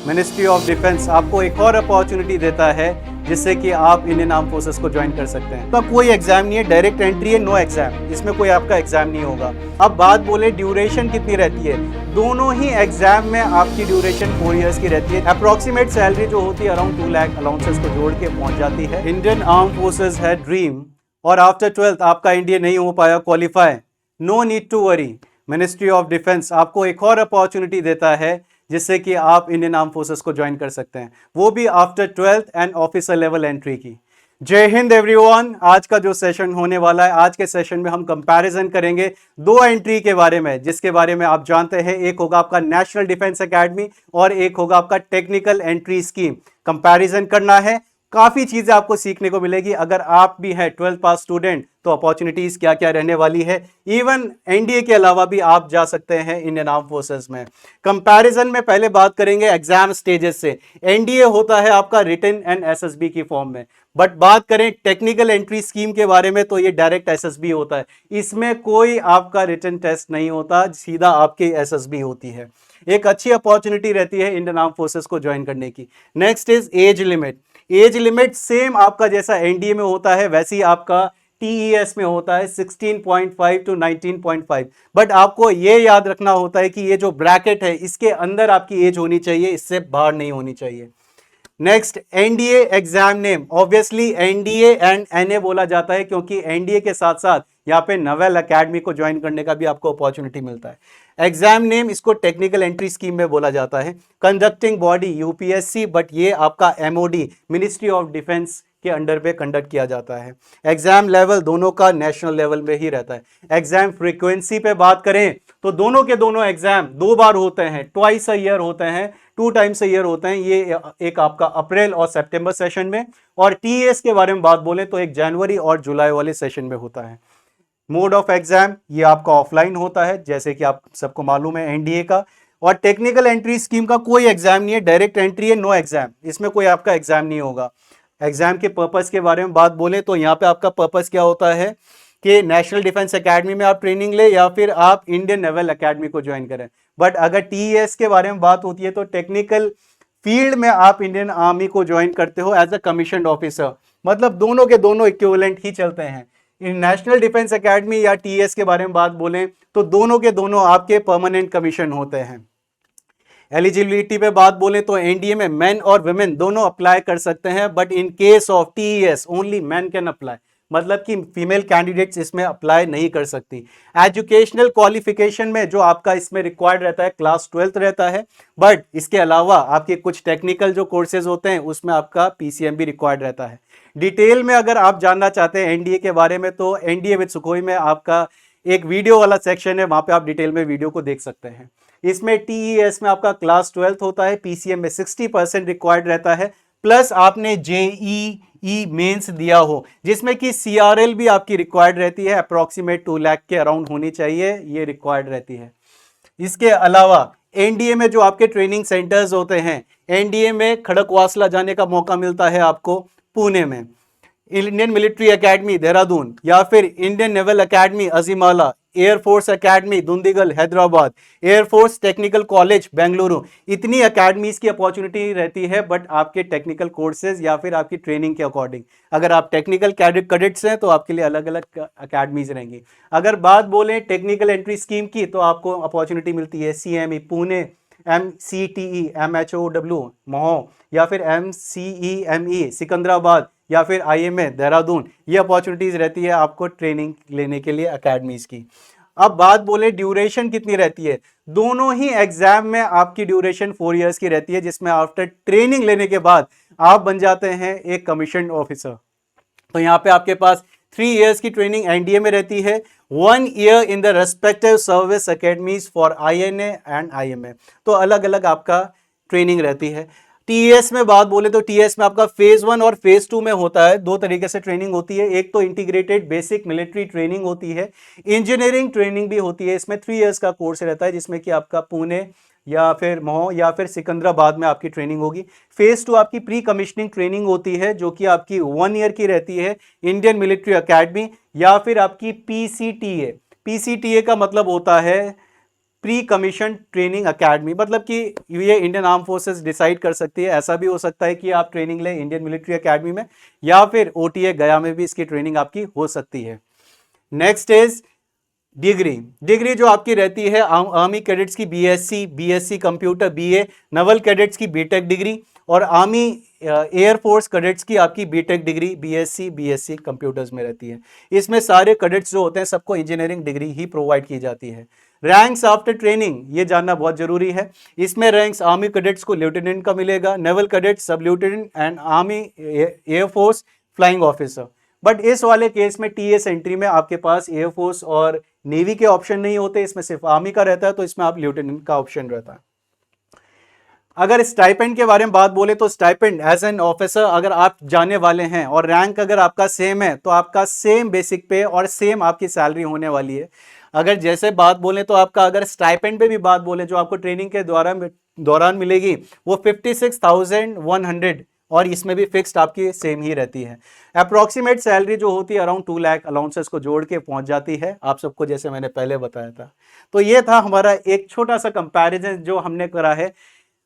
Ministry of defence आपको एक और अपॉर्चुनिटी देता है जिससे कि आप इंडियन आर्म फोर्सेस को ज्वाइन कर सकते हैं। तो कोई एग्जाम नहीं है, डायरेक्ट एंट्री है, नो एग्जाम, इसमें कोई आपका एग्जाम नहीं होगा। अब बात बोले ड्यूरेशन कितनी रहती है, दोनों ही एग्जाम में आपकी ड्यूरेशन 4 इयर्स की रहती है। अप्रोक्सीमेट सैलरी जो होती है अराउंड 2 लाख अलाउंसेस को जोड़ के पहुंच जाती है। इंडियन आर्म फोर्सेस है ड्रीम, और आफ्टर 12th आपका इंडिया नहीं हो पाया qualify, no need to worry, ministry of defence आपको एक और अपॉर्चुनिटी देता है जिससे कि आप इंडियन आर्म फोर्सेस को ज्वाइन कर सकते हैं, वो भी after 12th and officer level entry की। जय हिंद एवरीवन। आज का जो सेशन होने वाला है, आज के सेशन में हम कंपैरिजन करेंगे 2 एंट्री के बारे में, जिसके बारे में आप जानते हैं, एक होगा आपका नेशनल डिफेंस एकेडमी और एक होगा आपका टेक्निकल एंट्री स्कीम। कंपैरिजन करना है, काफी चीजें आपको सीखने को मिलेगी। अगर आप भी हैं 12th पास स्टूडेंट तो अपॉर्चुनिटीज क्या क्या रहने वाली है, इवन एनडीए के अलावा भी आप जा सकते हैं इंडियन आर्म फोर्सेस में। कंपैरिजन में पहले बात करेंगे एग्जाम स्टेजेस से। एनडीए होता है आपका रिटन एंड एसएसबी की फॉर्म में, बट बात करें टेक्निकल एंट्री स्कीम के बारे में तो ये डायरेक्ट एसएसबी होता है। इसमें कोई आपका रिटन टेस्ट नहीं होता, सीधा आपकी एसएसबी होती है। एक अच्छी अपॉर्चुनिटी रहती है इंडियन आर्म फोर्सेस को ज्वाइन करने की। Next is age limit. Age limit same आपका जैसा एनडीए में होता है वैसे ही आपका टीईएस में होता है, 16.5 टू 19.5। बट आपको ये याद रखना होता है कि ये जो ब्रैकेट है इसके अंदर आपकी एज होनी चाहिए, इससे बाहर नहीं होनी चाहिए। Next, NDA exam name, obviously NDA and NA बोला जाता है क्योंकि एनडीए के साथ साथ यहाँ पे नवेल एकेडमी को ज्वाइन करने का भी आपको अपॉर्चुनिटी मिलता है। एग्जाम नेम इसको टेक्निकल एंट्री स्कीम में बोला जाता है। कंडक्टिंग बॉडी यूपीएससी, बट ये आपका एमओडी मिनिस्ट्री ऑफ डिफेंस के अंडर पे कंडक्ट किया जाता है। एग्जाम लेवल दोनों का नेशनल लेवल में ही रहता है। एग्जाम फ्रीक्वेंसी पे बात करें तो दोनों के दोनों एग्जाम 2 बार होते हैं, ट्वाइस अ ईयर होते हैं, 2 टाइम्स अ ईयर होते हैं। ये एक आपका अप्रैल और सितंबर सेशन में, और टीएस के बारे में बात बोले तो एक जनवरी और जुलाई वाले सेशन में होता है। मोड ऑफ एग्जाम ये आपका ऑफलाइन होता है, जैसे कि आप सबको मालूम है एनडीए का। और टेक्निकल एंट्री स्कीम का कोई एग्जाम नहीं है, डायरेक्ट एंट्री है, नो एग्जाम, इसमें कोई आपका एग्जाम नहीं होगा। एग्जाम के पर्पस के बारे में बात बोले तो यहाँ पे आपका पर्पस क्या होता है कि नेशनल डिफेंस एकेडमी में आप ट्रेनिंग ले या फिर आप इंडियन नेवल एकेडमी को ज्वाइन करें। बट अगर टीईएस के बारे में बात होती है तो टेक्निकल फील्ड में आप इंडियन आर्मी को ज्वाइन करते हो एज अ कमीशन्ड ऑफिसर, मतलब दोनों के दोनों इक्विवेलेंट ही चलते हैं। इन नेशनल डिफेंस एकेडमी या टीईएस के बारे में बात बोलें तो दोनों के दोनों आपके परमानेंट कमीशन होते हैं। एलिजिबिलिटी पे बात बोले तो एनडीए में मेन और वुमेन दोनों अप्लाई कर सकते हैं, but in case of TES only main can apply, मतलब कि फीमेल कैंडिडेट्स इसमें अप्लाई नहीं कर सकती। एजुकेशनल क्वालिफिकेशन में जो आपका इसमें रिक्वायर्ड रहता है क्लास 12th रहता है, बट इसके अलावा आपके कुछ टेक्निकल जो कोर्सेज होते हैं उसमें आपका पीसीएम भी रिक्वायर्ड रहता है। डिटेल में अगर आप जानना चाहते हैं एनडीए के बारे में तो एनडीए विद सुखोई में आपका एक वीडियो वाला सेक्शन है, वहां पे आप डिटेल में वीडियो को देख सकते हैं। इसमें टीईएस में आपका क्लास 12th होता है, पीसीएम में 60% रिक्वायर्ड रहता है, प्लस आपने जेईई मेंस दिया हो जिसमें कि सीआरएल भी आपकी रिक्वायर्ड रहती है, अप्रोक्सीमेट 2 लाख के अराउंड होनी चाहिए, ये रिक्वायर्ड रहती है। इसके अलावा एनडीए में जो आपके ट्रेनिंग सेंटर्स होते हैं, एनडीए में खड़कवासला जाने का मौका मिलता है आपको पुणे में, इंडियन मिलिट्री एकेडमी देहरादून, या फिर Indian naval academy Ezhimala, air force academy Dundigal Hyderabad, air force technical college Bengaluru. इतनी एकेडमीज की अपॉर्चुनिटी रहती है, बट आपके टेक्निकल कोर्सेज या फिर आपकी ट्रेनिंग के अकॉर्डिंग। अगर आप टेक्निकल कैडेट्स हैं तो आपके लिए अलग अलग एकेडमीज रहेंगी। अगर बात बोलें टेक्निकल एंट्री स्कीम की तो आपको अपॉर्चुनिटी मिलती है सीएमई पुणे, MCTE MHOW महो, या फिर MCEME सिकंदराबाद, या फिर IMA देहरादून। ये अपॉर्चुनिटीज रहती है आपको ट्रेनिंग लेने के लिए एकेडमीज की। अब बात बोले ड्यूरेशन कितनी रहती है, दोनों ही एग्जाम में आपकी ड्यूरेशन 4 इयर्स की रहती है, जिसमें आफ्टर ट्रेनिंग लेने के बाद आप बन जाते हैं एक कमीशन ऑफिसर। तो यहाँ पे आपके पास 3 इयर्स की ट्रेनिंग एनडीए में रहती है, 1 year in the respective service academies for INA and IMA। तो अलग अलग आपका ट्रेनिंग रहती है। टीएस में बात बोले तो टीएस में आपका फेज 1 और फेज 2 में होता है, 2 तरीके से ट्रेनिंग होती है। एक तो इंटीग्रेटेड बेसिक मिलिट्री ट्रेनिंग होती है, इंजीनियरिंग ट्रेनिंग भी होती है। इसमें 3 इयर्स का कोर्स रहता है जिसमें कि आपका पुणे या फिर महो या फिर सिकंदराबाद में आपकी ट्रेनिंग होगी। फेज 2 आपकी प्री कमिश्निंग ट्रेनिंग होती है जो कि आपकी 1 ईयर की रहती है, इंडियन मिलिट्री एकेडमी या फिर आपकी पीसीटीए। पीसीटीए का मतलब होता है प्री कमीशन ट्रेनिंग अकेडमी, मतलब कि ये इंडियन आर्म फोर्सेस डिसाइड कर सकती है। ऐसा भी हो सकता है कि आप ट्रेनिंग लें इंडियन मिलिट्री अकेडमी में, या फिर ओटीए गया में भी इसकी ट्रेनिंग आपकी हो सकती है। Next is degree. डिग्री जो आपकी रहती है आर्मी कैडेट्स की BSc computer BA, Naval cadets की बीटेक डिग्री, और आर्मी एयरफोर्स कैडेट्स की आपकी बीटेक डिग्री बीएससी कंप्यूटर्स में रहती है। इसमें सारे कैडेट्स जो होते हैं सबको इंजीनियरिंग डिग्री ही प्रोवाइड की जाती है। रैंक्स आफ्टर ट्रेनिंग ये जानना बहुत जरूरी है। इसमें रैंक्स आर्मी कैडेट्स को लेफ्टिनेंट का मिलेगा, नेवल कैडेट्स सब lieutenant, and army air force flying officer. But इस वाले केस में टीएस एंट्री में आपके पास एयरफोर्स और नेवी के ऑप्शन नहीं होते, इसमें सिर्फ आर्मी का रहता है, तो इसमें आप लेफ्टिनेंट का ऑप्शन रहता है। अगर स्टाइपेंड के बारे में बात बोले तो स्टाइपेंड एज एन ऑफिसर अगर आप जाने वाले हैं और रैंक अगर आपका सेम है तो आपका सेम बेसिक पे और सेम आपकी सैलरी होने वाली है। अगर जैसे बात बोले तो आपका अगर स्टाइपेंड पे भी बात बोले जो आपको ट्रेनिंग के दौरान मिलेगी वो 56,100, और इसमें भी फिक्स्ड आपकी सेम ही रहती है। अप्रोक्सीमेट सैलरी जो होती है अराउंड 2 लाख अलाउंसेस को जोड़ के पहुंच जाती है आप सबको, जैसे मैंने पहले बताया था। तो ये था हमारा एक छोटा सा कंपैरिजन जो हमने करा है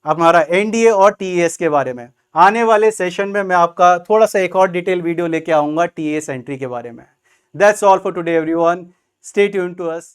हमारा एनडीए और टीएस के बारे में। आने वाले सेशन में मैं आपका थोड़ा सा एक और डिटेल वीडियो लेके आऊंगा टीएस एंट्री के बारे में। That's all for today everyone, stay tuned to us.